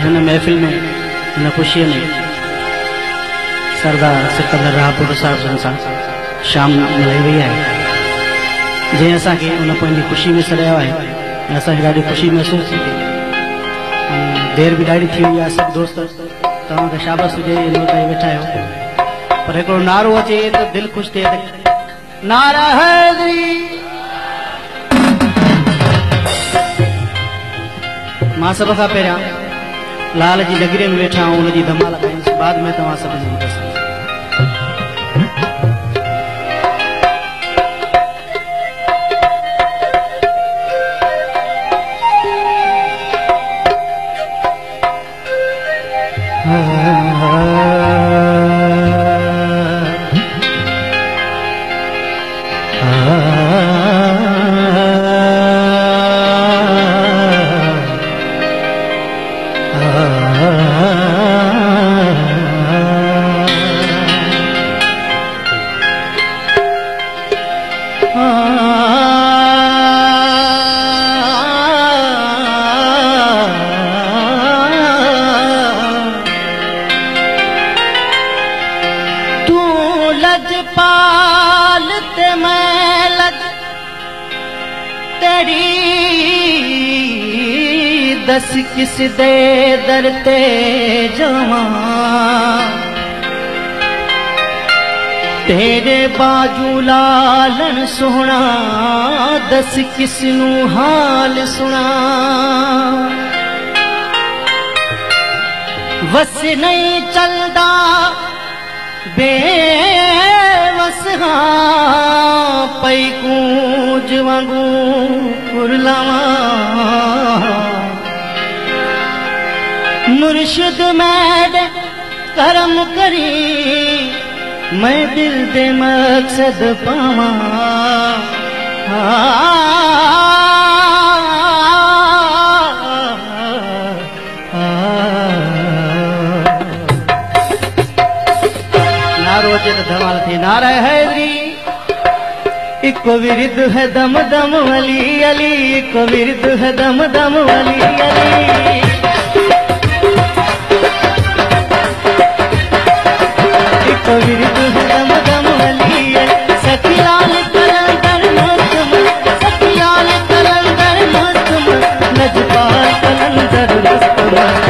हिन महफ़िल में हिन ख़ुशीअ में सरदार सिकंदर राहपुर साहब जन सां शाम मिलाई वई आहे। जंहिं असांखे उन पंहिंजी ख़ुशी में सॾायो आहे ऐं असांखे ॾाढी ख़ुशी महसूस थी थिए। देर भी ॾाढी थी वई आहे। सभु दोस्त तव्हांखे शाबाश हुजे इन ताईं वेठा आहियो, पर हिकिड़ो नारो अचे त दिलि ख़ुशि थिए। नारा हैदरी। मां सभ खां पहिरियां लाल जी नगरीअ में वेठा आहियूं, उनजी धमाल कयूं, बाद में तव्हां सभिनी जी पसंदि। लजपाल ते मैं लज तेरी दस किस दे दर ते जवां, तेरे बाजू लालन सोहना दस किस नू हाल सुना। वस नहीं चलदा बेवस हाँ पई कूंज वांगू कुरलावा। मुर्शिद मैड करम करी मैं दिल दे मकसद पावा। धमाल थी। नारा हैदरी। इको विरिद है दम दम वली अली, इको विरिद है दम दम वली अली। इको विरिद है दम दम वली अली। सखियाल कलंदर मस्तम, सखियाल कलंदर मस्तम, लजपाल कलंदर मस्तम।